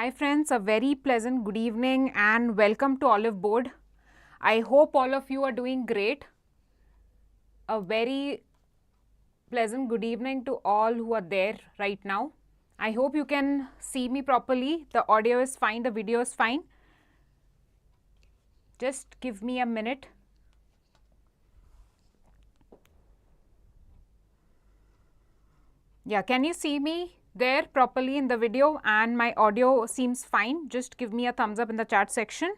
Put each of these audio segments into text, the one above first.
Hi friends, a very pleasant good evening and welcome to Oliveboard. I hope all of you are doing great. A very pleasant good evening to all who are there right now. I hope you can see me properly. The audio is fine, the video is fine. Just give me a minute. Yeah, can you see me there properly in the video and my audio seems fine? Just give me a thumbs up in the chat section.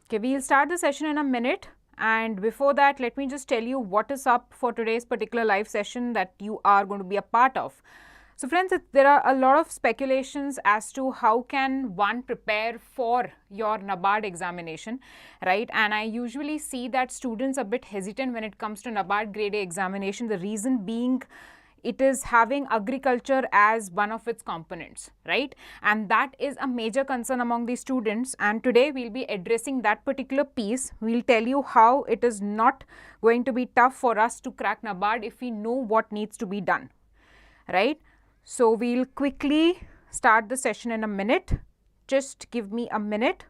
Okay, we'll start the session in a minute, and before that let me just tell you what is up for today's particular live session that you are going to be a part of. So friends, there are a lot of speculations as to how can one prepare for your NABARD examination, right? And I usually see that students are a bit hesitant when it comes to NABARD Grade A examination. The reason being it is having agriculture as one of its components, right? And that is a major concern among the students, and today we'll be addressing that particular piece. We'll tell you how it is not going to be tough for us to crack NABARD if we know what needs to be done, right? So we'll quickly start the session in a minute. Just give me a minute.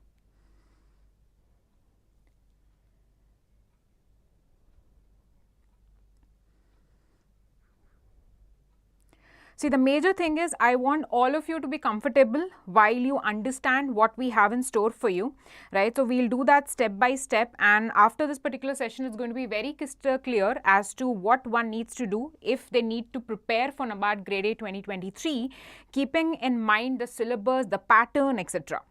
See, the major thing is I want all of you to be comfortable while you understand what we have in store for you, right? So we'll do that step by step, and after this particular session it's going to be very crystal clear as to what one needs to do if they need to prepare for NABARD Grade A 2023, keeping in mind the syllabus, the pattern, etc.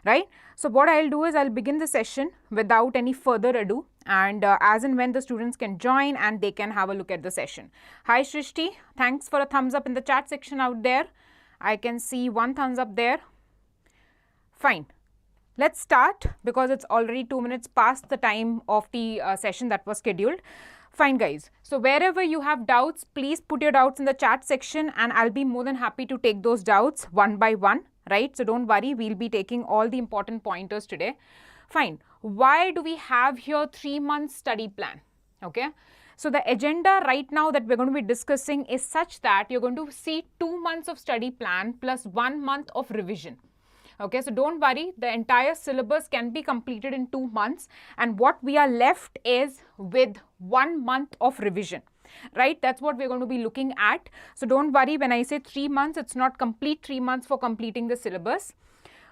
Right? So what I'll do is I'll begin the session without any further ado, and as and when the students can join and they can have a look at the session. Hi Shrishti, thanks for a thumbs up in the chat section out there. I can see one thumbs up there. Fine. Let's start because it's already 2 minutes past the time of the session that was scheduled. Fine guys, so wherever you have doubts, please put your doubts in the chat section and I'll be more than happy to take those doubts one by one, right? So don't worry, we'll be taking all the important pointers today. Fine, why do we have here 3 months study plan? Okay, so the agenda right now that we're going to be discussing is such that you're going to see 2 months of study plan plus 1 month of revision. Okay, so don't worry, the entire syllabus can be completed in 2 months, and what we are left is with 1 month of revision, right? That's what we're going to be looking at. So don't worry, when I say 3 months, it's not complete 3 months for completing the syllabus.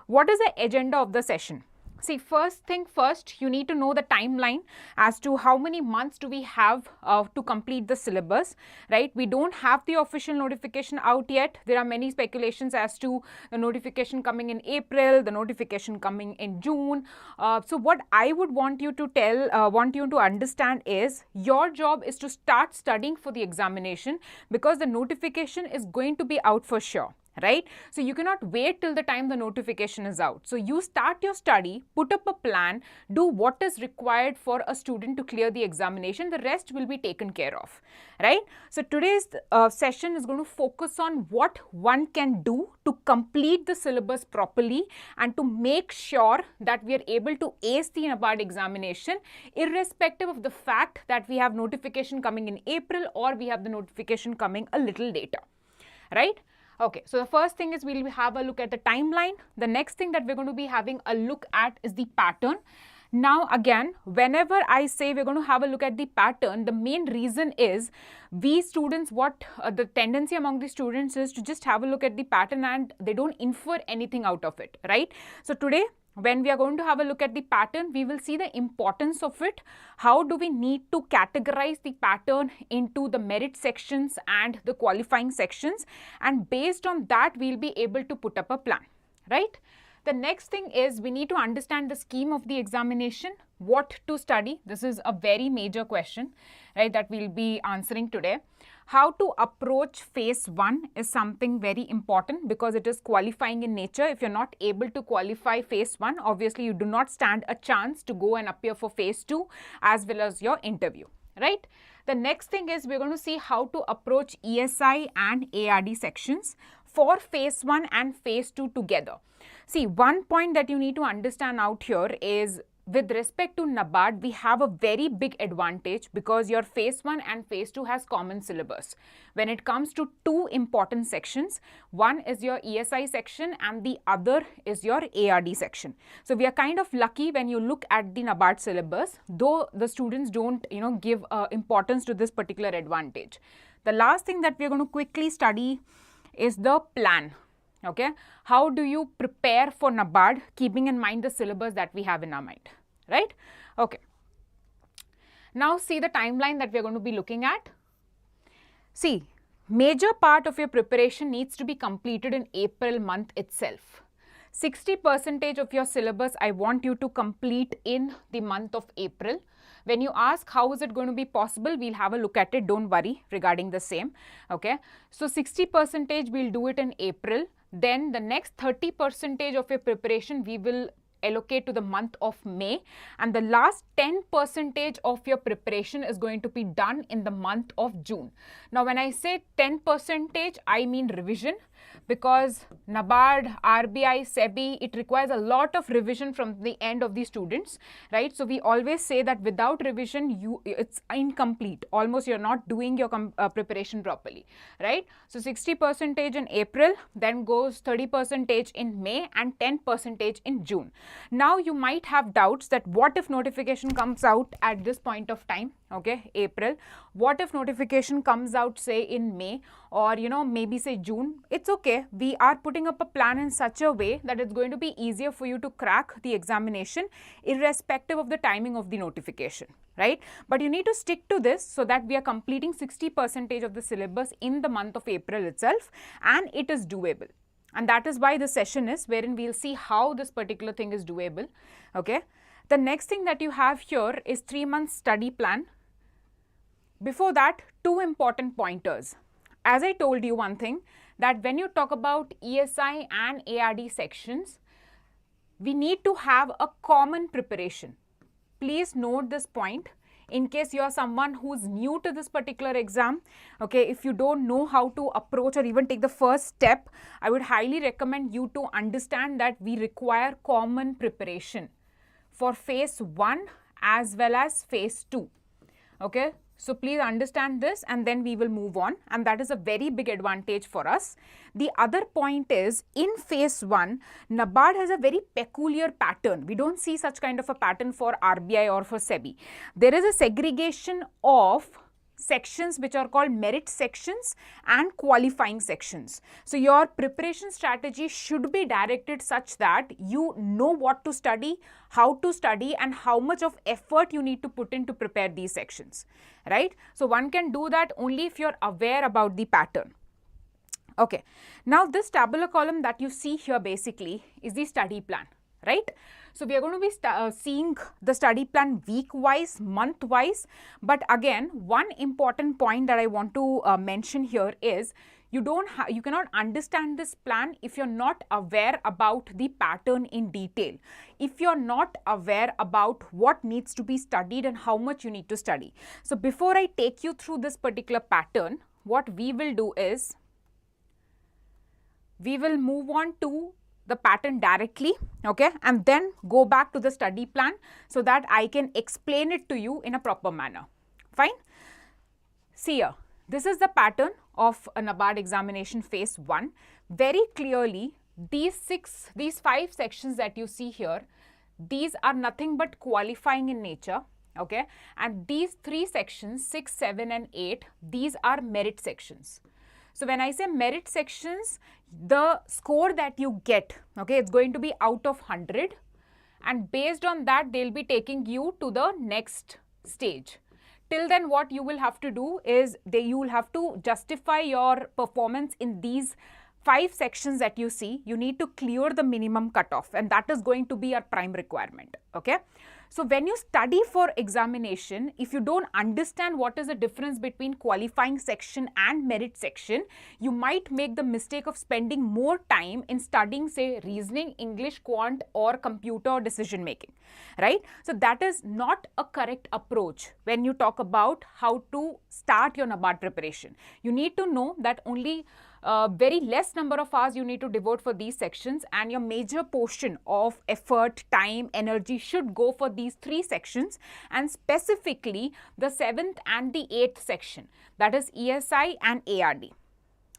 What is the agenda of the session? See, first thing first, you need to know the timeline as to how many months do we have to complete the syllabus, right? We don't have the official notification out yet. There are many speculations as to the notification coming in April, the notification coming in June. So what I would want you to understand is your job is to start studying for the examination because the notification is going to be out for sure. Right? So you cannot wait till the time the notification is out. So you start your study, put up a plan, do what is required for a student to clear the examination. The rest will be taken care of, right? So today's session is going to focus on what one can do to complete the syllabus properly and to make sure that we are able to ace the NABARD examination irrespective of the fact that we have notification coming in April or we have the notification coming a little later, right? Okay, so the first thing is we'll have a look at the timeline. The next thing that we're going to be having a look at is the pattern. Now again, whenever I say we're going to have a look at the pattern, the main reason is we students, the tendency among the students is to just have a look at the pattern and they don't infer anything out of it, right? So today, when we are going to have a look at the pattern, we will see the importance of it. How do we need to categorize the pattern into the merit sections and the qualifying sections? And based on that, we'll be able to put up a plan, right? The next thing is we need to understand the scheme of the examination, what to study. This is a very major question, right, that we'll be answering today. How to approach phase 1 is something very important because it is qualifying in nature. If you're not able to qualify phase 1, obviously you do not stand a chance to go and appear for phase 2 as well as your interview, right? The next thing is we're going to see how to approach ESI and ARD sections for phase 1 and phase 2 together. See, one point that you need to understand out here is with respect to NABARD, we have a very big advantage because your phase 1 and phase 2 has common syllabus. When it comes to two important sections, one is your ESI section and the other is your ARD section. So we are kind of lucky when you look at the NABARD syllabus, though the students don't give importance to this particular advantage. The last thing that we are going to quickly study is the plan. Okay, how do you prepare for NABARD keeping in mind the syllabus that we have in our mind, right? Okay. Now see the timeline that we are going to be looking at. See, major part of your preparation needs to be completed in April month itself. 60% of your syllabus I want you to complete in the month of April. When you ask how is it going to be possible, we'll have a look at it, don't worry regarding the same. Okay, so 60% we'll do it in April. Then the next 30% of your preparation we will allocate to the month of May, and the last 10% of your preparation is going to be done in the month of June. Now when I say 10%, I mean revision, because NABARD, RBI, SEBI, it requires a lot of revision from the end of the students, right? So we always say that without revision, it's incomplete. Almost you're not doing your preparation properly, right? So 60% in April, then goes 30% in May and 10% in June. Now you might have doubts that what if notification comes out at this point of time, okay, April. What if notification comes out say in May or maybe say June? It's okay. We are putting up a plan in such a way that it's going to be easier for you to crack the examination irrespective of the timing of the notification, right? But you need to stick to this so that we are completing 60% of the syllabus in the month of April itself, and it is doable. And that is why this session is, wherein we'll see how this particular thing is doable, okay? The next thing that you have here is 3 months study plan. Before that, two important pointers. As I told you one thing, that when you talk about ESI and ARD sections, we need to have a common preparation. Please note this point in case you are someone who's new to this particular exam. Okay, if you don't know how to approach or even take the first step, I would highly recommend you to understand that we require common preparation for phase 1 as well as phase 2. Okay, so please understand this and then we will move on, and that is a very big advantage for us. The other point is, in phase 1, NABARD has a very peculiar pattern. We don't see such kind of a pattern for RBI or for SEBI. There is a segregation of sections which are called merit sections and qualifying sections. So your preparation strategy should be directed such that you know what to study, how to study, and how much of effort you need to put in to prepare these sections, right? So one can do that only if you're aware about the pattern. Okay, now this tabular column that you see here basically is the study plan, right? So we are going to be seeing the study plan week-wise, month-wise. But again, one important point that I want to mention here is you cannot understand this plan if you're not aware about the pattern in detail. If you're not aware about what needs to be studied and how much you need to study. So before I take you through this particular pattern, what we will do is we will move on to the pattern directly, okay, and then go back to the study plan so that I can explain it to you in a proper manner. Fine. See here, this is the pattern of a NABARD examination phase 1. Very clearly, these 5 sections that you see here, these are nothing but qualifying in nature, okay, and these 3 sections, 6, 7 and 8, these are merit sections. So when I say merit sections, the score that you get, okay, it's going to be out of 100, and based on that, they'll be taking you to the next stage. Till then, what you will have to do is you will have to justify your performance in these 5 sections that you see. You need to clear the minimum cutoff, and that is going to be our prime requirement, okay. So when you study for examination, if you don't understand what is the difference between qualifying section and merit section, you might make the mistake of spending more time in studying, say, reasoning, English, quant or computer or decision making, right? So that is not a correct approach when you talk about how to start your NABARD preparation. You need to know that only very less number of hours you need to devote for these sections, and your major portion of effort, time, energy should go for these 3 sections, and specifically the 7th and the 8th section, that is ESI and ARD.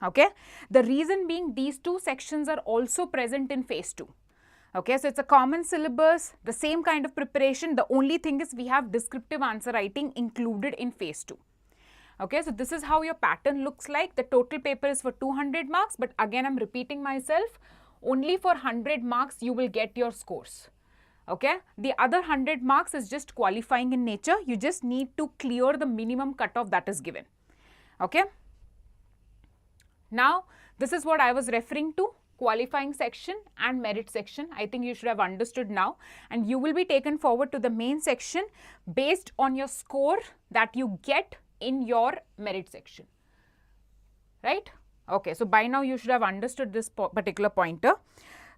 Okay, the reason being these 2 sections are also present in phase 2. Okay, so it's a common syllabus, the same kind of preparation. The only thing is we have descriptive answer writing included in phase 2. Okay, so this is how your pattern looks like. The total paper is for 200 marks, but again I'm repeating myself, only for 100 marks you will get your scores. Okay, the other 100 marks is just qualifying in nature. You just need to clear the minimum cutoff that is given. Okay, now this is what I was referring to, qualifying section and merit section. I think you should have understood now, and you will be taken forward to the main section based on your score that you get in your merit section, right? Okay, so by now you should have understood this particular pointer.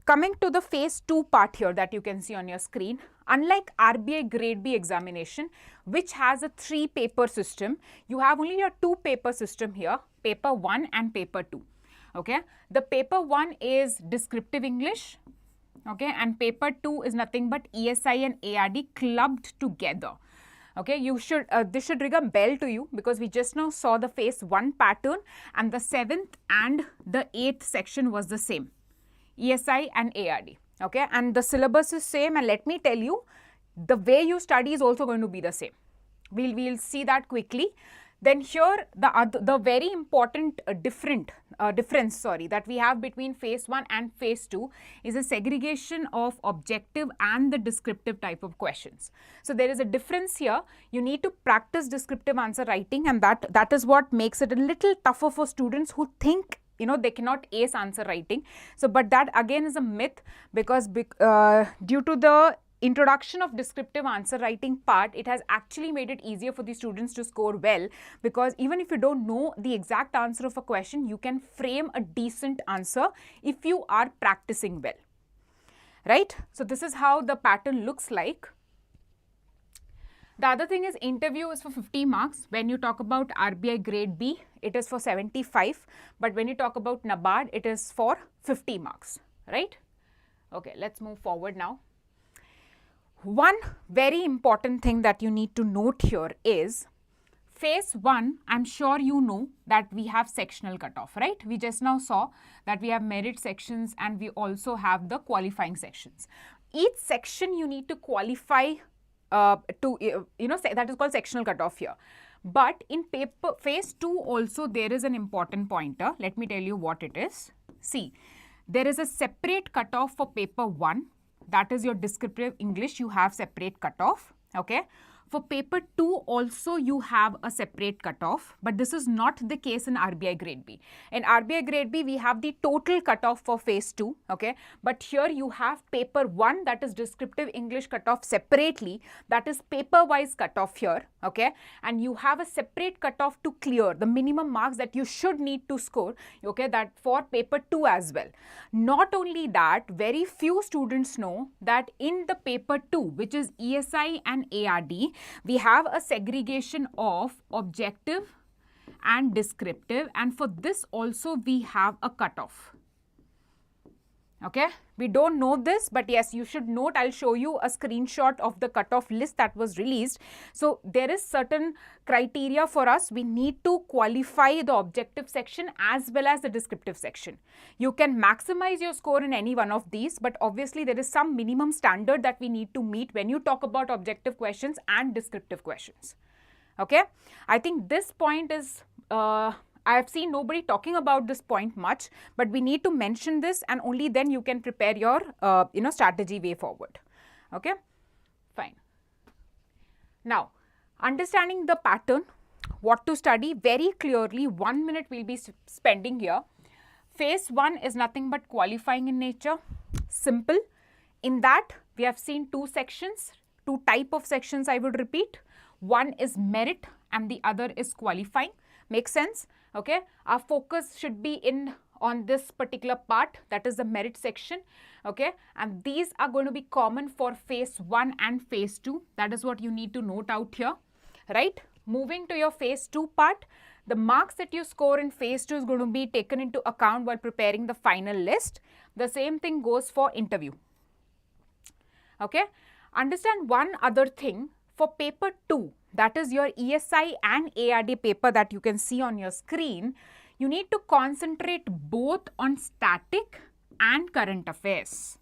Coming to the phase 2 part here that you can see on your screen, unlike RBI Grade B examination, which has a 3 paper system, you have only your 2 paper system here, paper 1 and paper 2. Okay, the paper 1 is descriptive English, okay, and paper 2 is nothing but ESI and ARD clubbed together. Okay, you should this should ring a bell to you because we just now saw the phase 1 pattern, and the 7th and the 8th section was the same, ESI and ARD. Okay, and the syllabus is same, and let me tell you, the way you study is also going to be the same. We'll see that quickly. Then here the very important difference that we have between phase 1 and phase 2 is a segregation of objective and the descriptive type of questions. So there is a difference here. You need to practice descriptive answer writing, and that is what makes it a little tougher for students who think they cannot ace answer writing. So but that again is a myth, because due to the introduction of descriptive answer writing part, it has actually made it easier for the students to score well, because even if you don't know the exact answer of a question, you can frame a decent answer if you are practicing well, right? So this is how the pattern looks like. The other thing is interview is for 50 marks. When you talk about RBI Grade B, it is for 75, but when you talk about NABARD, it is for 50 marks, right? Okay, let's move forward now. One very important thing that you need to note here is phase 1, I'm sure you know that we have sectional cutoff, right? We just now saw that we have merit sections and we also have the qualifying sections. Each section you need to qualify that is called sectional cutoff here. But in phase 2 also there is an important pointer. Let me tell you what it is. See, there is a separate cutoff for paper 1. That is your descriptive English, you have separate cutoff, okay. For paper 2 also you have a separate cutoff, but this is not the case in RBI Grade B. In RBI Grade B, we have the total cutoff for phase 2, okay. But here you have paper 1, that is descriptive English cutoff separately, that is paper-wise cutoff here, okay. And you have a separate cutoff to clear the minimum marks that you should need to score, okay, that for paper 2 as well. Not only that, very few students know that in the paper 2, which is ESI and ARD, we have a segregation of objective and descriptive, and for this also we have a cutoff. Okay, we don't know this, but yes, you should note. I'll show you a screenshot of the cutoff list that was released. So there is certain criteria for us. We need to qualify the objective section as well as the descriptive section. You can maximize your score in any one of these, but obviously there is some minimum standard that we need to meet when you talk about objective questions and descriptive questions. Okay, I think this point is I have seen nobody talking about this point much, but we need to mention this, and only then you can prepare your strategy way forward. Okay, fine. Now, understanding the pattern, what to study very clearly, 1 minute we'll be spending here. Phase 1 is nothing but qualifying in nature, simple. In that, we have seen 2 sections, 2 type of sections I would repeat. One is merit and the other is qualifying. Makes sense? Okay, our focus should be on this particular part, that is the merit section, okay, and these are going to be common for phase 1 and phase 2. That is what you need to note out here, right? Moving to your phase 2 part, The marks that you score in phase 2 is going to be taken into account while preparing the final list. The same thing goes for interview. Okay. Understand one other thing. For paper 2, that is your ESI and ARD paper that you can see on your screen, you need to concentrate both on static and current affairs.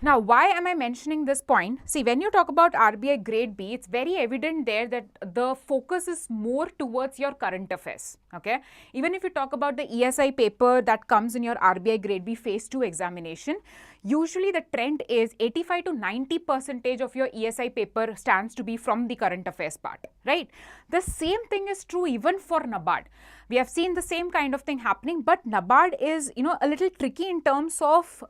Now, why am I mentioning this point? See, when you talk about RBI Grade B, it's very evident there that the focus is more towards your current affairs. Okay. Even if you talk about the ESI paper that comes in your RBI Grade B phase 2 examination, usually the trend is 85 to 90% of your ESI paper stands to be from the current affairs part, right? The same thing is true even for NABARD. We have seen the same kind of thing happening, but NABARD is, a little tricky in terms of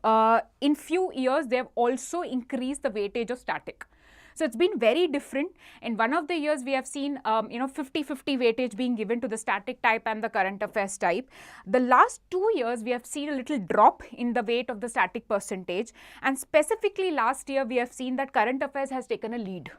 in few years they have also increased the weightage of static. So it's been very different. In one of the years we have seen 50-50 weightage being given to the static type and the current affairs type. The last 2 years we have seen a little drop in the weight of the static percentage, and specifically last year we have seen that current affairs has taken a lead.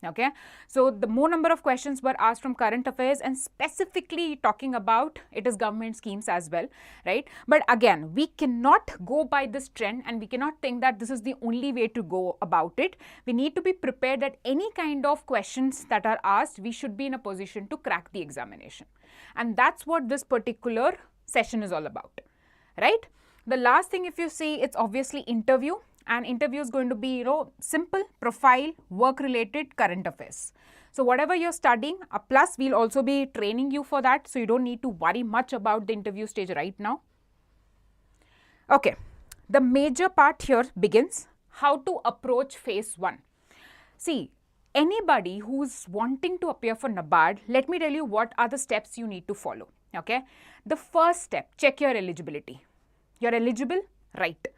Okay, so the more number of questions were asked from current affairs, and specifically talking about it is government schemes as well, right? But again, we cannot go by this trend and we cannot think that this is the only way to go about it. We need to be prepared that any kind of questions that are asked, we should be in a position to crack the examination. And that's what this particular session is all about, right? The last thing, if you see, it's obviously interview. And interview is going to be, simple, profile, work-related, current affairs. So whatever you're studying, plus we'll also be training you for that. So you don't need to worry much about the interview stage right now. Okay, the major part here begins how to approach phase 1. See, anybody who's wanting to appear for NABARD, let me tell you what are the steps you need to follow. Okay, the first step, check your eligibility. You're eligible, right?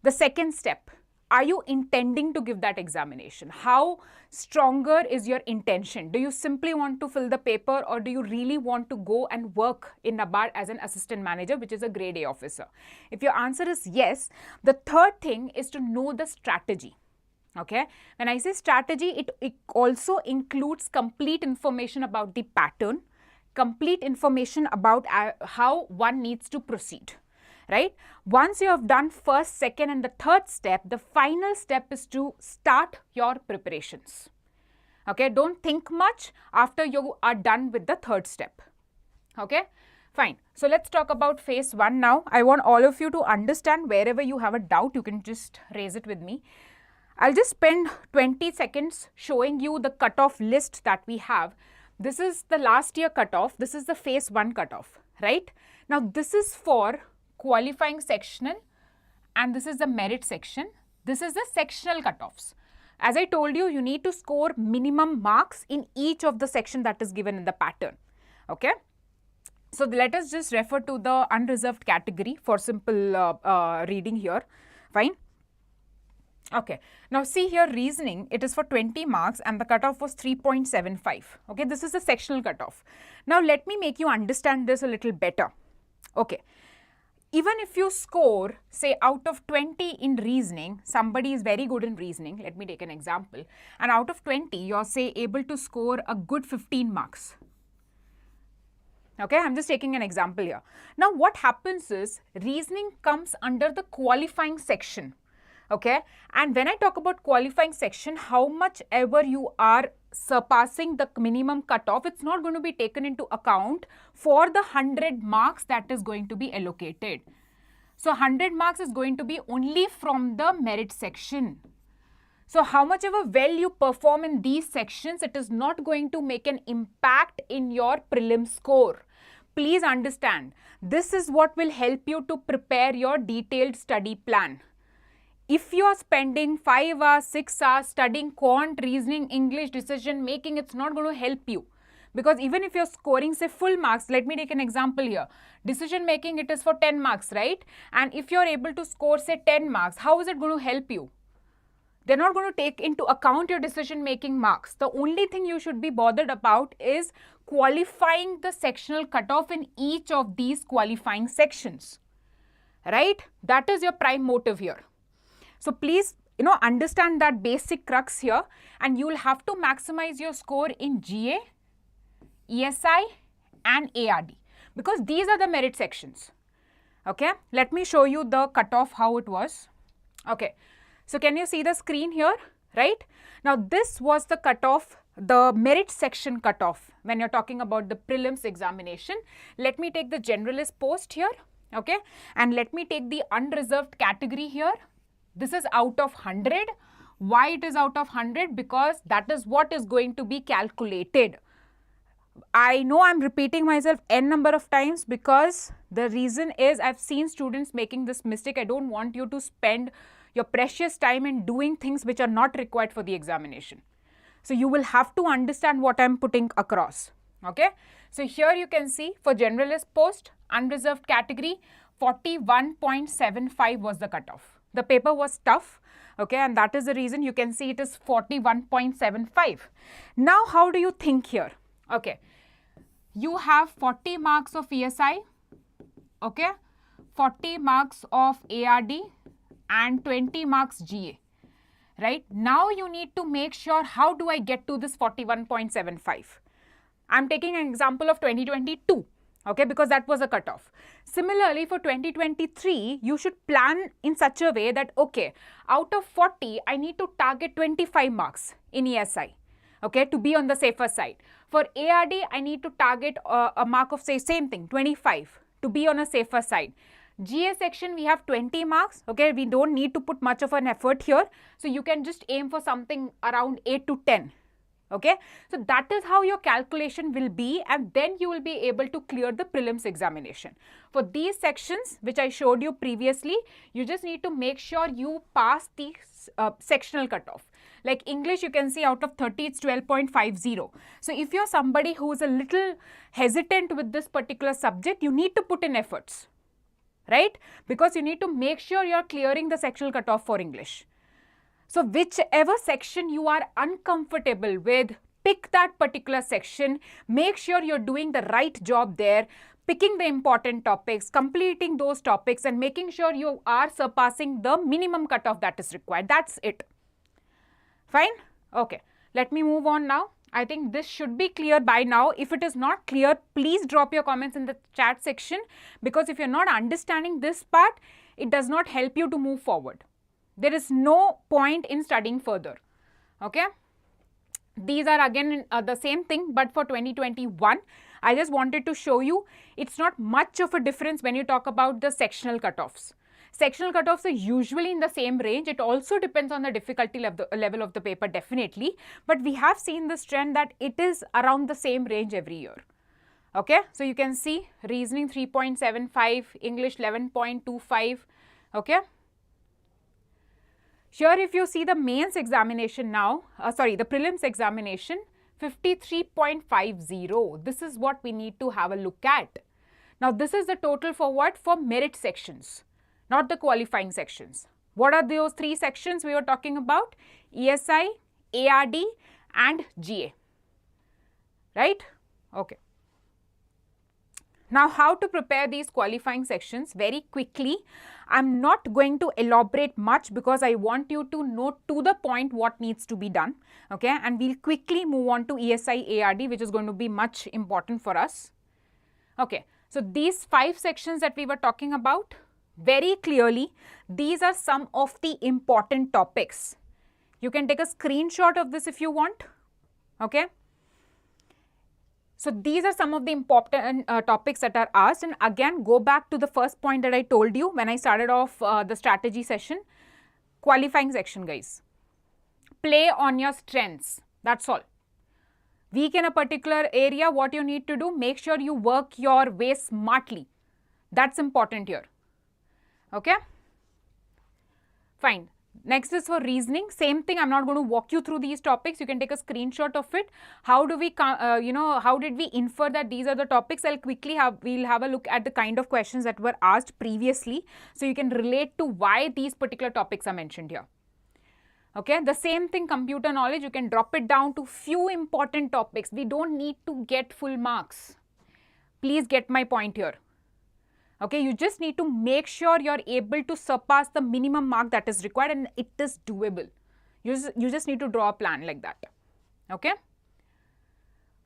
The second step, are you intending to give that examination? How stronger is your intention? Do you simply want to fill the paper, or do you really want to go and work in NABARD as an assistant manager, which is a grade A officer? If your answer is yes, the third thing is to know the strategy. Okay, when I say strategy, it also includes complete information about the pattern, complete information about how one needs to proceed. Right? Once you have done first, second and the third step, the final step is to start your preparations. Okay, don't think much after you are done with the third step. Okay, fine. So let's talk about phase 1 now. I want all of you to understand. Wherever you have a doubt, you can just raise it with me. I'll just spend 20 seconds showing you the cutoff list that we have. This is the last year cutoff. This is the phase 1 cutoff, right? Now this is for qualifying sectional, and this is the merit section. This is the sectional cutoffs. As I told you, you need to score minimum marks in each of the section that is given in the pattern. Okay. So let us just refer to the unreserved category for simple reading here. Fine. Okay. Now see here, reasoning, it is for 20 marks and the cutoff was 3.75. Okay. This is the sectional cutoff. Now let me make you understand this a little better. Okay. Even if you score, say, out of 20 in reasoning, somebody is very good in reasoning, let me take an example, and out of 20, you're, say, able to score a good 15 marks. Okay, I'm just taking an example here. Now, what happens is, reasoning comes under the qualifying section. Okay, and when I talk about qualifying section, how much ever you are surpassing the minimum cutoff, it's not going to be taken into account for the 100 marks that is going to be allocated. So 100 marks is going to be only from the merit section. So how much ever well you perform in these sections, it is not going to make an impact in your prelim score. Please understand, this is what will help you to prepare your detailed study plan. If you are spending 5 hours, 6 hours studying quant, reasoning, English, decision making, it's not going to help you. Because even if you're scoring, say, full marks, let me take an example here. Decision making, it is for 10 marks, right? And if you're able to score, say, 10 marks, how is it going to help you? They're not going to take into account your decision making marks. The only thing you should be bothered about is qualifying the sectional cutoff in each of these qualifying sections, right? That is your prime motive here. So please, understand that basic crux here, and you will have to maximize your score in GA, ESI and ARD, because these are the merit sections. Okay, let me show you the cutoff, how it was. Okay, so can you see the screen here, right? Now this was the cutoff, the merit section cutoff when you're talking about the prelims examination. Let me take the generalist post here, okay, and let me take the unreserved category here. This is out of 100. Why it is out of 100? Because that is what is going to be calculated. I know I'm repeating myself n number of times because the reason is I've seen students making this mistake. I don't want you to spend your precious time in doing things which are not required for the examination. So you will have to understand what I'm putting across. Okay. So here you can see for generalist post, unreserved category, 41.75 was the cutoff. The paper was tough. Okay, and that is the reason you can see it is 41.75. Now how do you think here? Okay, you have 40 marks of ESI, okay, 40 marks of ARD and 20 marks GA, right? Now you need to make sure, how do I get to this 41.75? I'm taking an example of 2022, okay, because that was a cutoff. Similarly, for 2023, you should plan in such a way that, okay, out of 40, I need to target 25 marks in ESI. Okay, to be on the safer side. For ARD, I need to target a mark of, say, same thing, 25 to be on a safer side. GA section, we have 20 marks. Okay, we don't need to put much of an effort here. So you can just aim for something around 8 to 10. Okay, so that is how your calculation will be, and then you will be able to clear the prelims examination. For these sections, which I showed you previously, you just need to make sure you pass the sectional cutoff. Like English, you can see out of 30, it's 12.50. So if you're somebody who is a little hesitant with this particular subject, you need to put in efforts, right? Because you need to make sure you're clearing the sectional cutoff for English. So whichever section you are uncomfortable with, pick that particular section, make sure you're doing the right job there, picking the important topics, completing those topics, and making sure you are surpassing the minimum cutoff that is required. That's it. Fine? Okay. Let me move on now. I think this should be clear by now. If it is not clear, please drop your comments in the chat section, because if you're not understanding this part, it does not help you to move forward. There is no point in studying further. Okay. These are again the same thing, but for 2021, I just wanted to show you it's not much of a difference when you talk about the sectional cutoffs. Sectional cutoffs are usually in the same range. It also depends on the difficulty level of the paper, definitely. But we have seen this trend that it is around the same range every year. Okay. So you can see reasoning 3.75, English 11.25. Okay. Here, if you see the mains examination now, the prelims examination, 53.50. This is what we need to have a look at. Now, this is the total for what? For merit sections, not the qualifying sections. What are those three sections we were talking about? ESI, ARD and GA, right? Okay. Now, how to prepare these qualifying sections? Very quickly, I'm not going to elaborate much because I want you to know to the point what needs to be done. Okay, and we'll quickly move on to ESI ARD, which is going to be much important for us. Okay, so these 5 sections that we were talking about, very clearly, these are some of the important topics. You can take a screenshot of this if you want. Okay. So these are some of the important topics that are asked, and again go back to the first point that I told you when I started off the strategy session. Qualifying section, guys. Play on your strengths, that's all. Weak in a particular area, what you need to do, make sure you work your way smartly. That's important here. Okay, fine. Next is for reasoning. Same thing, I'm not going to walk you through these topics. You can take a screenshot of it. How do we, how did we infer that these are the topics? We'll have a look at the kind of questions that were asked previously, so you can relate to why these particular topics are mentioned here. Okay, the same thing, computer knowledge, you can drop it down to few important topics. We don't need to get full marks. Please get my point here. Okay, you just need to make sure you're able to surpass the minimum mark that is required, and it is doable. You just need to draw a plan like that. Okay,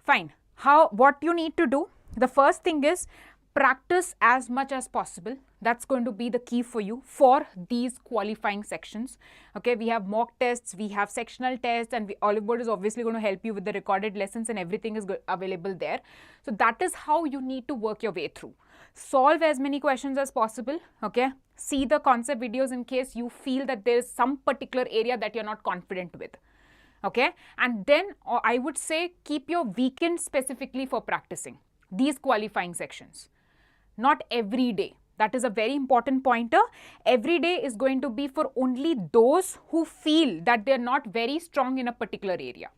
fine. what you need to do, the first thing is practice as much as possible. That's going to be the key for you for these qualifying sections. Okay, we have mock tests, we have sectional tests, and Oliveboard is obviously going to help you with the recorded lessons, and everything is available there. So that is how you need to work your way through. Solve as many questions as possible. Okay, see the concept videos in case you feel that there is some particular area that you're not confident with. Okay, and then I would say keep your weekend specifically for practicing these qualifying sections. Not every day. That is a very important pointer. Every day is going to be for only those who feel that they're not very strong in a particular area.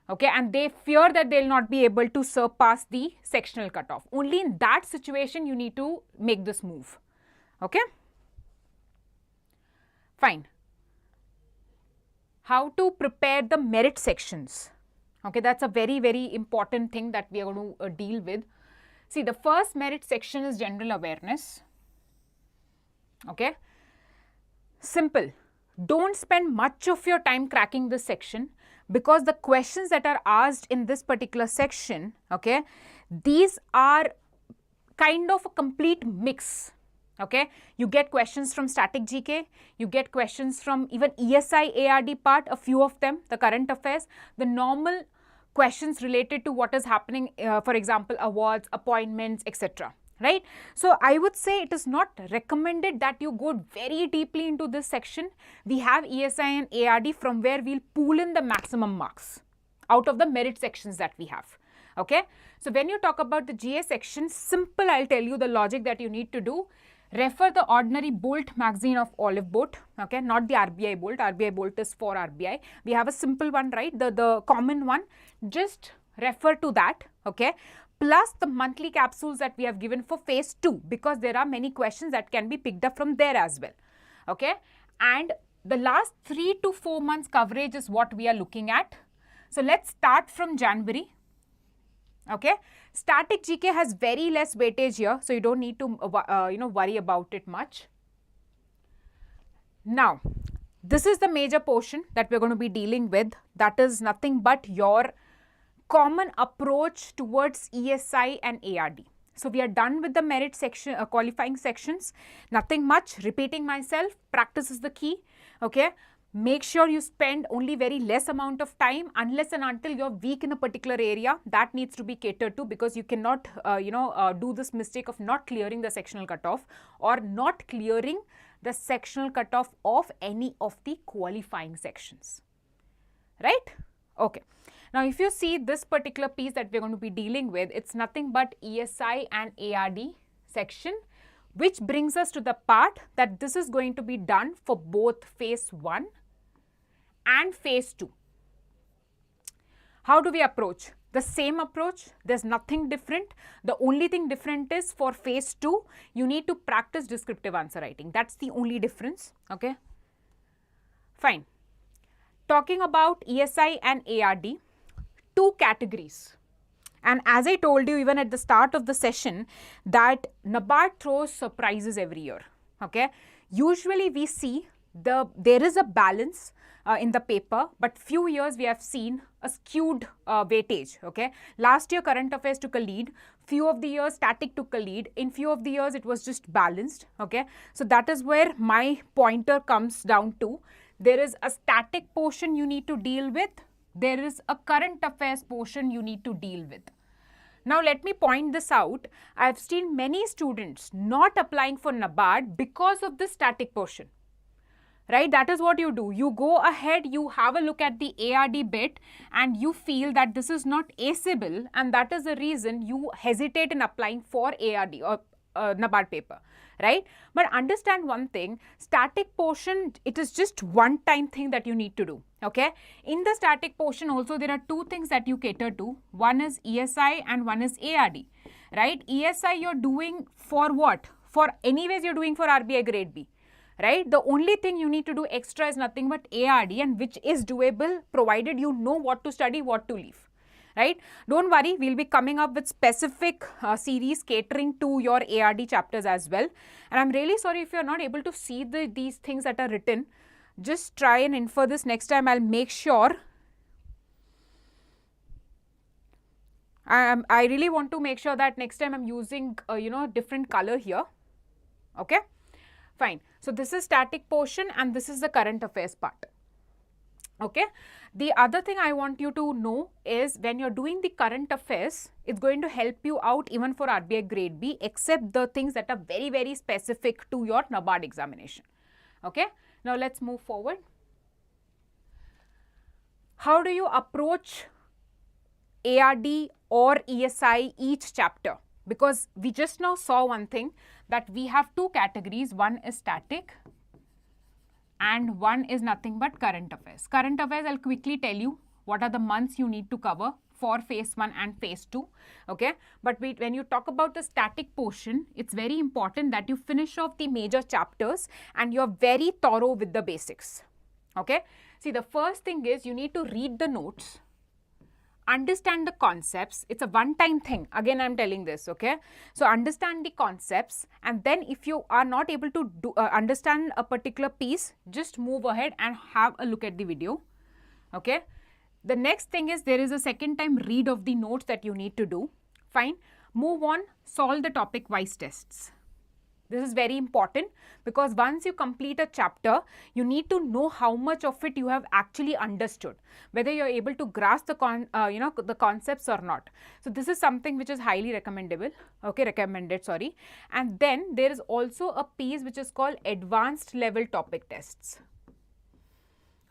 Okay, and they fear that they'll not be able to surpass the sectional cutoff. Only in that situation you need to make this move. Okay, fine. How to prepare the merit sections. Okay, that's a very, very important thing that we are going to deal with. See, the first merit section is general awareness. Okay, simple. Don't spend much of your time cracking this section, because the questions that are asked in this particular section, okay, these are kind of a complete mix. Okay, you get questions from static GK, you get questions from even ESI ARD part, a few of them, the current affairs, the normal questions related to what is happening, for example, awards, appointments, etc. Right? So I would say it is not recommended that you go very deeply into this section. We have ESI and ARD from where we'll pull in the maximum marks out of the merit sections that we have. Okay? So when you talk about the GA section, simple, I'll tell you the logic that you need to do. Refer the ordinary Bolt magazine of Oliveboard, okay, not the RBI Bolt. RBI Bolt is for RBI. We have a simple one, right, the common one. Just refer to that, okay, plus the monthly capsules that we have given for phase 2, because there are many questions that can be picked up from there as well, okay. And the last 3 to 4 months coverage is what we are looking at. So let's start from January. Okay, static GK has very less weightage here, so you don't need to worry about it much. Now, this is the major portion that we're going to be dealing with. That is nothing but your common approach towards ESI and ARD. So we are done with the merit section, qualifying sections. Nothing much. Repeating myself. Practice is the key. Okay. Make sure you spend only very less amount of time, unless and until you're weak in a particular area. That needs to be catered to, because you cannot do this mistake of not clearing the sectional cutoff or not clearing the sectional cutoff of any of the qualifying sections. Right? Okay. Now, if you see this particular piece that we're going to be dealing with, it's nothing but ESI and ARD section, which brings us to the part that this is going to be done for both phase 1 and phase 2. How do we approach? The same approach. There's nothing different. The only thing different is for phase 2, you need to practice descriptive answer writing. That's the only difference. Okay. Fine. Talking about ESI and ARD, 2 categories. And as I told you even at the start of the session, that NABARD throws surprises every year. Okay. Usually we see there is a balance in the paper, but few years we have seen a skewed weightage. Okay. Last year current affairs took a lead. Few of the years static took a lead. In few of the years it was just balanced. Okay. So that is where my pointer comes down to. There is a static portion you need to deal with. There is a current affairs portion you need to deal with. Now let me point this out. I have seen many students not applying for NABARD because of the static portion. Right? That is what you do. You go ahead, you have a look at the ARD bit and you feel that this is not aceable, and that is the reason you hesitate in applying for ARD or NABARD paper. Right? But understand one thing, static portion, it is just one time thing that you need to do. Okay? In the static portion also there are 2 things that you cater to. One is ESI and one is ARD. Right? ESI you're doing for what? For anyways you're doing for RBI Grade B. Right? The only thing you need to do extra is nothing but ARD, and which is doable provided you know what to study, what to leave. Right? Don't worry, we'll be coming up with specific series catering to your ARD chapters as well. And I'm really sorry if you're not able to see these things that are written. Just try and infer this next time. I'll make sure I really want to make sure that next time I'm using, different color here. Okay, fine. So this is static portion and this is the current affairs part. Okay. The other thing I want you to know is when you're doing the current affairs, it's going to help you out even for RBI Grade B, except the things that are very, very specific to your NABARD examination. Okay. Now let's move forward. How do you approach ARD or ESI each chapter? Because we just now saw one thing, that we have two categories. One is static and one is nothing but current affairs. Current affairs, I'll quickly tell you what are the months you need to cover for phase 1 and phase 2. Okay, but when you talk about the static portion, it's very important that you finish off the major chapters and you're very thorough with the basics. Okay, see, the first thing is you need to read the notes, understand the concepts. It's a one-time thing. Again, I'm telling this, okay? So understand the concepts, and then if you are not able to understand a particular piece, just move ahead and have a look at the video, okay? The next thing is there is a second time read of the notes that you need to do. Fine. Move on, solve the topic-wise tests. This is very important because once you complete a chapter, you need to know how much of it you have actually understood, whether you're able to grasp the the concepts or not. So this is something which is highly recommended. And then there is also a piece which is called advanced level topic tests.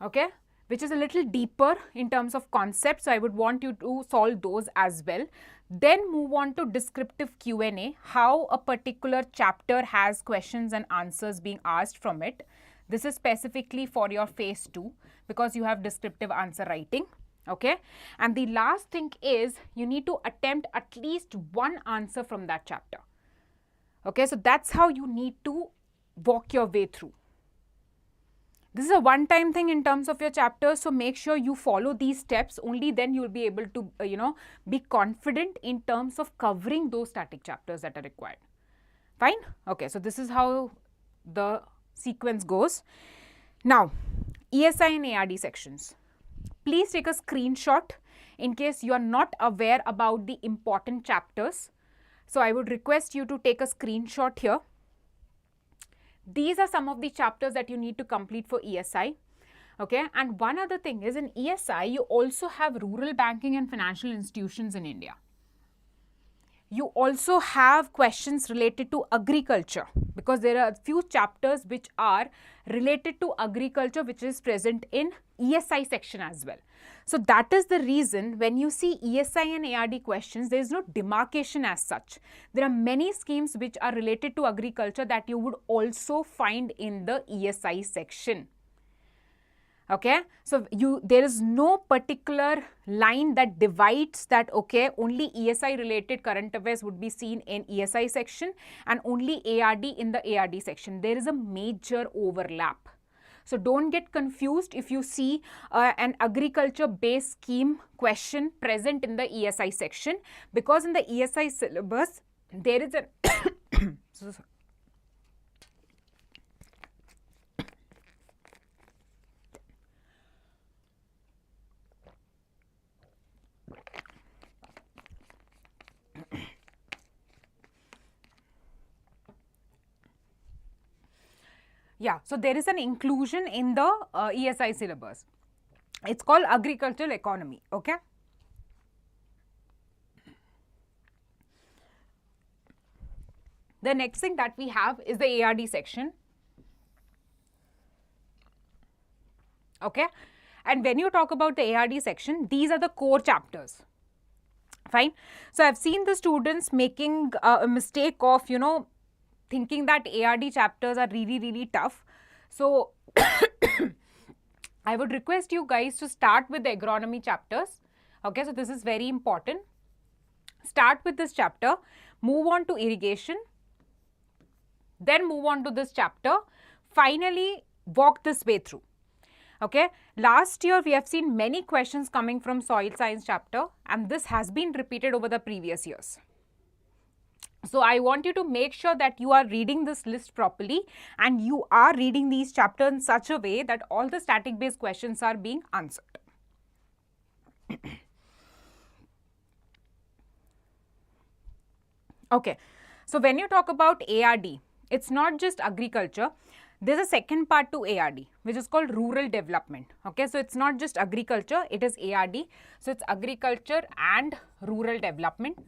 Okay, which is a little deeper in terms of concepts. So I would want you to solve those as well. Then move on to descriptive Q&A, how a particular chapter has questions and answers being asked from it. This is specifically for your phase 2 because you have descriptive answer writing. Okay, and the last thing is you need to attempt at least one answer from that chapter. Okay, so that's how you need to walk your way through. This is a one-time thing in terms of your chapters, so make sure you follow these steps. Only then you will be able to, be confident in terms of covering those static chapters that are required. Fine? Okay, so this is how the sequence goes. Now, ESI and ARD sections. Please take a screenshot in case you are not aware about the important chapters. So I would request you to take a screenshot here. These are some of the chapters that you need to complete for ESI. Okay, and one other thing is in ESI, you also have rural banking and financial institutions in India. You also have questions related to agriculture because there are a few chapters which are related to agriculture which is present in ESI section as well. So that is the reason when you see ESI and ARD questions, there is no demarcation as such. There are many schemes which are related to agriculture that you would also find in the ESI section. Okay, so there is no particular line that divides that, okay, only ESI related current affairs would be seen in ESI section and only ARD in the ARD section. There is a major overlap. So don't get confused if you see an agriculture based scheme question present in the ESI section, because in the ESI syllabus there is a yeah, so there is an inclusion in the ESI syllabus. It's called agricultural economy, okay? The next thing that we have is the ARD section. Okay, and when you talk about the ARD section, these are the core chapters. Fine. So I've seen the students making a mistake of, thinking that ARD chapters are really tough. So I would request you guys to start with the agronomy chapters. Okay, so this is very important. Start with this chapter, move on to irrigation, then move on to this chapter, finally walk this way through. Okay, last year we have seen many questions coming from soil science chapter, and this has been repeated over the previous years. So I want you to make sure that you are reading this list properly and you are reading these chapters in such a way that all the static based questions are being answered. Okay, so when you talk about ARD, it's not just agriculture. There's a second part to ARD, which is called rural development. Okay, so it's not just agriculture, it is ARD. So it's agriculture and rural development.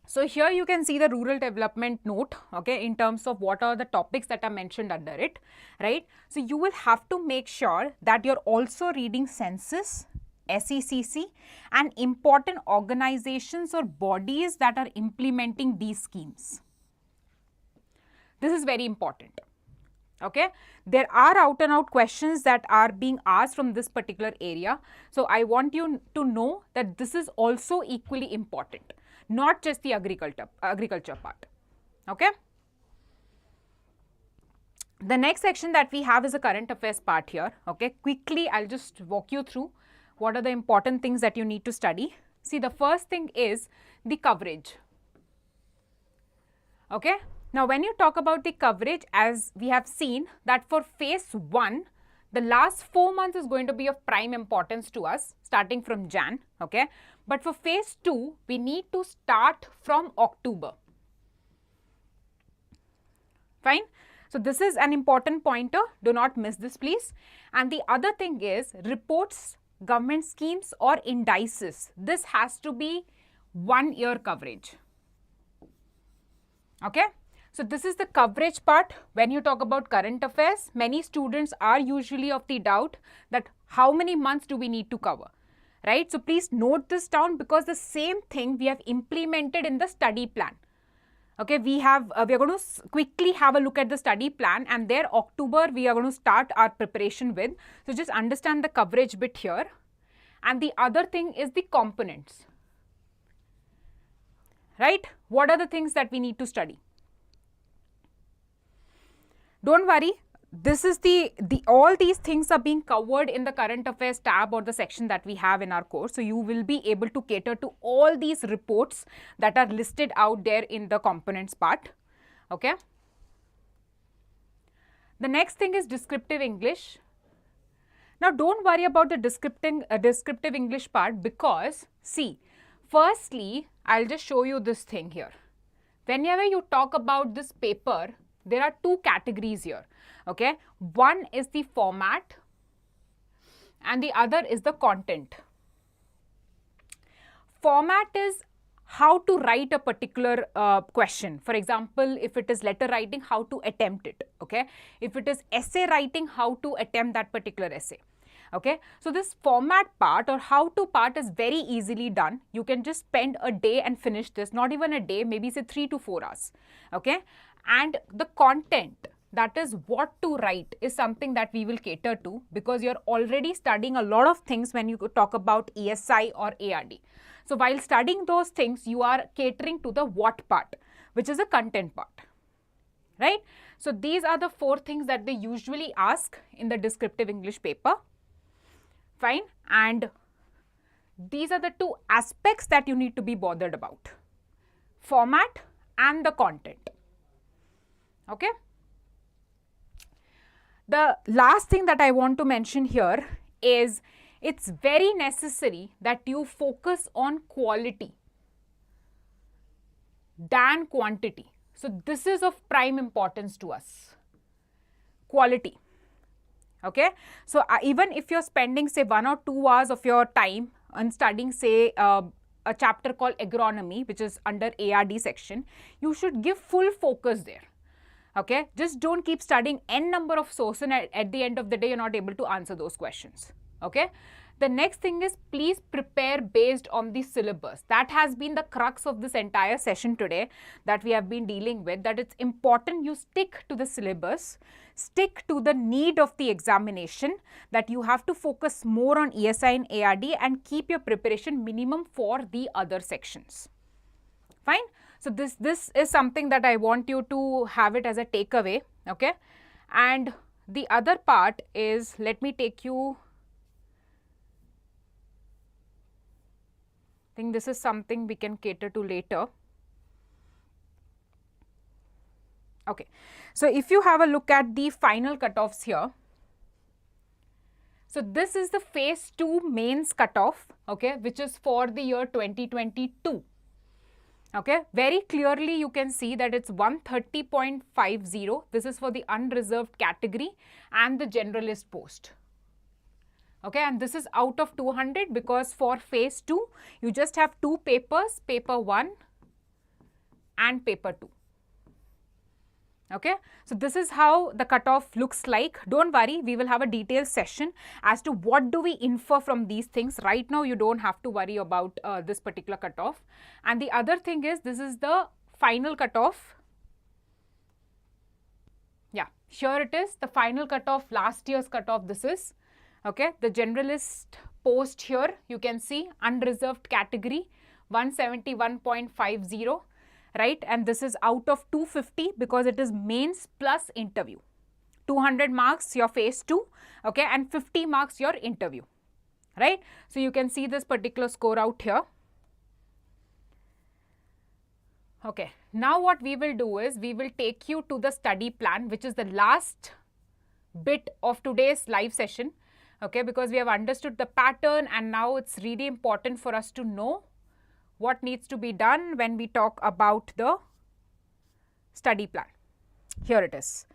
So here you can see the rural development note, okay, in terms of what are the topics that are mentioned under it, right? So you will have to make sure that you're also reading census, SECC, and important organizations or bodies that are implementing these schemes. This is very important. Okay, there are out and out questions that are being asked from this particular area. So I want you to know that this is also equally important, not just the agriculture part. Okay. The next section that we have is a current affairs part here. Okay, quickly I'll just walk you through what are the important things that you need to study. See, the first thing is the coverage. Okay. Now, when you talk about the coverage, as we have seen that for phase 1, the last 4 months is going to be of prime importance to us starting from Jan. Okay. But for phase 2, we need to start from October. Fine. So this is an important pointer. Do not miss this, please. And the other thing is reports, government schemes or indices. This has to be 1 year coverage. Okay. So this is the coverage part. When you talk about current affairs, many students are usually of the doubt that how many months do we need to cover, right? So please note this down, because the same thing we have implemented in the study plan. Okay, we are going to quickly have a look at the study plan, and there October we are going to start our preparation with. So just understand the coverage bit here. And the other thing is the components, right? What are the things that we need to study? Don't worry, this is all these things are being covered in the current affairs tab or the section that we have in our course. So you will be able to cater to all these reports that are listed out there in the components part. Okay. The next thing is descriptive English. Now don't worry about the descriptive English part, because see, firstly, I'll just show you this thing here. Whenever you talk about this paper, there are 2 categories here. Okay, one is the format and the other is the content. Format is how to write a particular question. For example, if it is letter writing, how to attempt it. Okay, if it is essay writing, how to attempt that particular essay. Okay, so this format part or how to part is very easily done. You can just spend a day and finish this, not even a day, maybe say 3 to 4 hours. Okay, and the content, that is what to write, is something that we will cater to, because you're already studying a lot of things when you talk about ESI or ARD. So while studying those things, you are catering to the what part, which is the content part, right? So these are the 4 things that they usually ask in the descriptive English paper. Fine. And these are the 2 aspects that you need to be bothered about: format and the content. Okay. The last thing that I want to mention here is it's very necessary that you focus on quality than quantity. So this is of prime importance to us. Quality. Okay. So even if you're spending say 1 or 2 hours of your time on studying say a chapter called agronomy, which is under ARD section, you should give full focus there. Okay, just don't keep studying n number of sources and at the end of the day you're not able to answer those questions. Okay, the next thing is please prepare based on the syllabus. That has been the crux of this entire session today that we have been dealing with, that it's important you stick to the syllabus, stick to the need of the examination, that you have to focus more on ESI and ARD and keep your preparation minimum for the other sections. Fine. So this is something that I want you to have it as a takeaway. Okay. And the other part is, let me take you, I think this is something we can cater to later. Okay. So if you have a look at the final cutoffs here, so this is the phase 2 mains cutoff, okay, which is for the year 2022. Okay, very clearly you can see that it's 130.50. This is for the unreserved category and the generalist post. Okay, and this is out of 200 because for phase 2, you just have 2 papers, paper 1 and paper 2. Okay, so this is how the cutoff looks like. Don't worry, we will have a detailed session as to what do we infer from these things. Right now, you don't have to worry about this particular cutoff. And the other thing is, this is the final cutoff. Yeah, here it is, the final cutoff, last year's cutoff this is. Okay, the generalist post here, you can see unreserved category, 171.50. Right, and this is out of 250 because it is mains plus interview. 200 marks your phase 2, okay, and 50 marks your interview, right? So you can see this particular score out here. Okay, now what we will do is we will take you to the study plan, which is the last bit of today's live session, okay, because we have understood the pattern and now it's really important for us to know what needs to be done when we talk about the study plan. Here it is.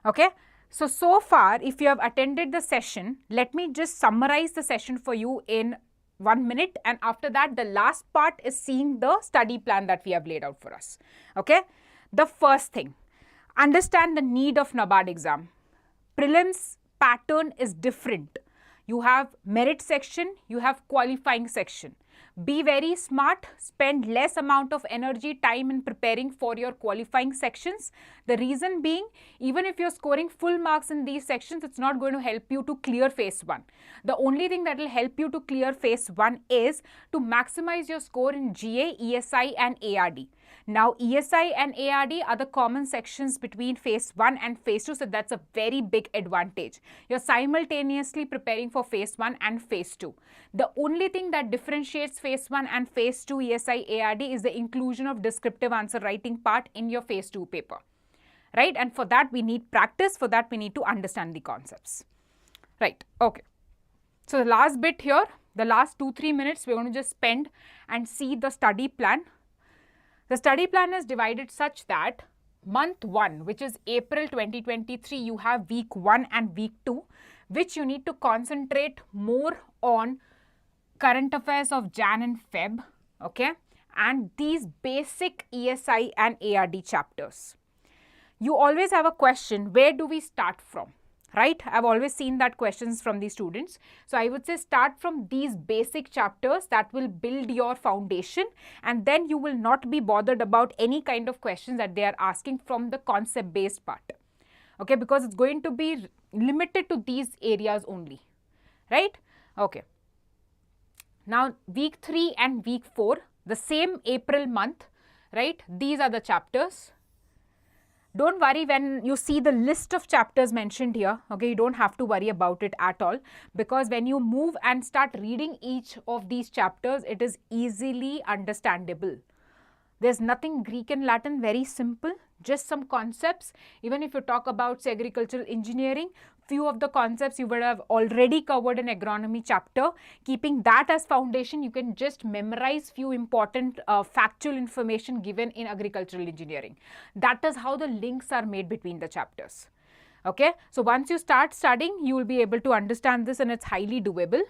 Okay. So far, if you have attended the session, let me just summarize the session for you in 1 minute, and after that, the last part is seeing the study plan that we have laid out for us. Okay. The first thing, understand the need of NABARD exam. Prelims pattern is different. You have merit section, you have qualifying section. Be very smart, spend less amount of energy, time in preparing for your qualifying sections. The reason being, even if you're scoring full marks in these sections, it's not going to help you to clear phase 1. The only thing that will help you to clear phase 1 is to maximize your score in GA, ESI and ARD. Now, ESI and ARD are the common sections between phase 1 and phase 2, so that's a very big advantage. You're simultaneously preparing for phase 1 and phase 2. The only thing that differentiates phase 1 and phase 2 ESI ARD is the inclusion of descriptive answer writing part in your phase 2 paper, right? And for that we need practice, for that we need to understand the concepts, right? Okay. So the last bit here, the last 2-3 minutes, we're going to just spend and see the study plan. The study plan is divided such that month 1, which is April 2023, you have week 1 and week 2, which you need to concentrate more on current affairs of Jan and Feb, okay, and these basic ESI and ARD chapters. You always have a question, where do we start from? Right? I've always seen that questions from the students. So I would say start from these basic chapters that will build your foundation, and then you will not be bothered about any kind of questions that they are asking from the concept based part. Okay, because it's going to be limited to these areas only. Right? Okay. Now week 3 and week 4, the same April month, right? These are the chapters. Don't worry when you see the list of chapters mentioned here, okay, you don't have to worry about it at all, because when you move and start reading each of these chapters, it is easily understandable. There's nothing Greek and Latin, very simple, just some concepts. Even if you talk about say, agricultural engineering, few of the concepts you would have already covered in agronomy chapter. Keeping that as foundation, you can just memorize few important factual information given in agricultural engineering. That is how the links are made between the chapters. Okay, so once you start studying, you will be able to understand this and it's highly doable.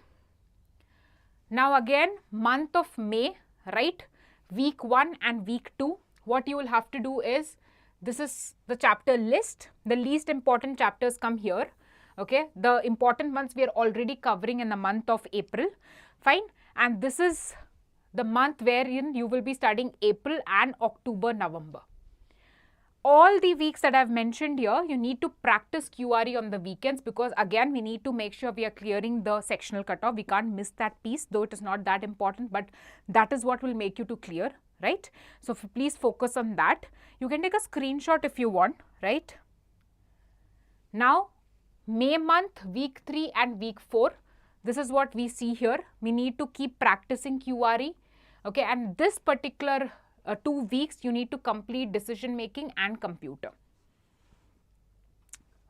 Now again, month of May, right? Week 1 and week 2, what you will have to do is, this is the chapter list. The least important chapters come here. Okay, the important ones we are already covering in the month of April. Fine. And this is the month wherein you will be studying April and October, November. All the weeks that I have mentioned here, you need to practice QRE on the weekends, because again, we need to make sure we are clearing the sectional cutoff. We can't miss that piece, though it is not that important, but that is what will make you to clear, right? So please focus on that. You can take a screenshot if you want, right? Now, May month, week 3 and week 4, this is what we see here. We need to keep practicing QRE, okay, and this particular 2 weeks, you need to complete decision making and computer.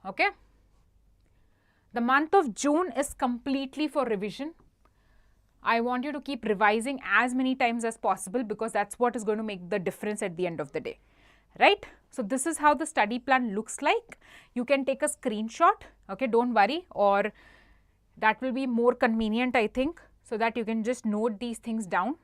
Okay. The month of June is completely for revision. I want you to keep revising as many times as possible, because that's what is going to make the difference at the end of the day, right? So this is how the study plan looks like. You can take a screenshot, okay, don't worry, or that will be more convenient, I think, so that you can just note these things down.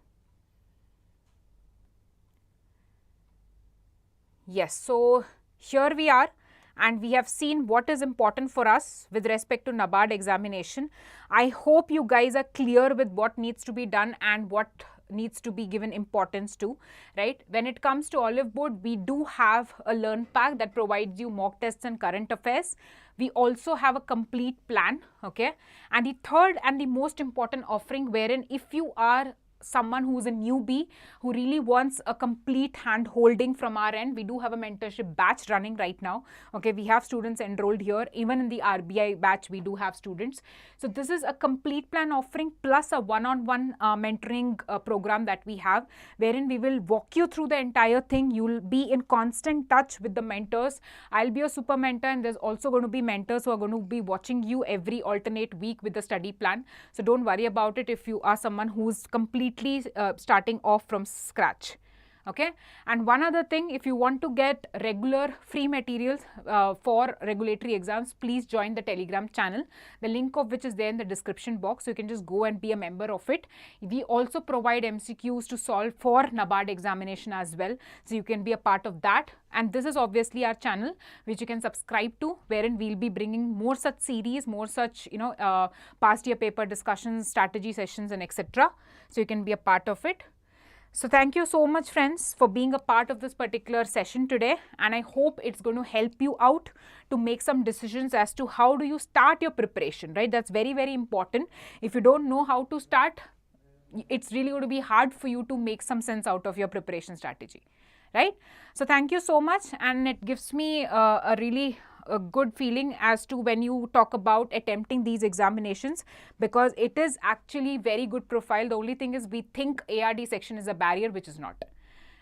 Yes, so here we are, and we have seen what is important for us with respect to NABARD examination. I hope you guys are clear with what needs to be done and what needs to be given importance to, right? When it comes to Oliveboard, we do have a learn pack that provides you mock tests and current affairs. We also have a complete plan, okay? And the third and the most important offering, wherein if you are someone who is a newbie who really wants a complete hand holding from our end, we do have a mentorship batch running right now, okay? We have students enrolled here. Even in the RBI batch, we do have students. So this is a complete plan offering plus a one-on-one mentoring program that we have, wherein we will walk you through the entire thing. You will be in constant touch with the mentors. I'll be a super mentor, and there's also going to be mentors who are going to be watching you every alternate week with the study plan. So don't worry about it if you are someone who's completely starting off from scratch, okay? And one other thing, if you want to get regular free materials for regulatory exams, please join the Telegram channel, the link of which is there in the description box. So you can just go and be a member of it. We also provide MCQs to solve for NABARD examination as well, so you can be a part of that. And this is obviously our channel which you can subscribe to, wherein we'll be bringing more such series, more such, you know, past year paper discussions, strategy sessions, and etc. So you can be a part of it. So thank you so much, friends, for being a part of this particular session today, and I hope it's going to help you out to make some decisions as to how do you start your preparation, right? That's very, very important. If you don't know how to start, it's really going to be hard for you to make some sense out of your preparation strategy, right? So thank you so much, and it gives me a really good feeling as to when you talk about attempting these examinations, because it is actually very good profile. The only thing is we think ARD section is a barrier, which is not,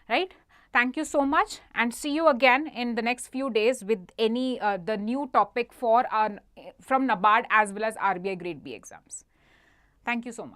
right? Thank you so much, and see you again in the next few days with any the new topic for our from NABARD as well as RBI Grade B exams. Thank you so much.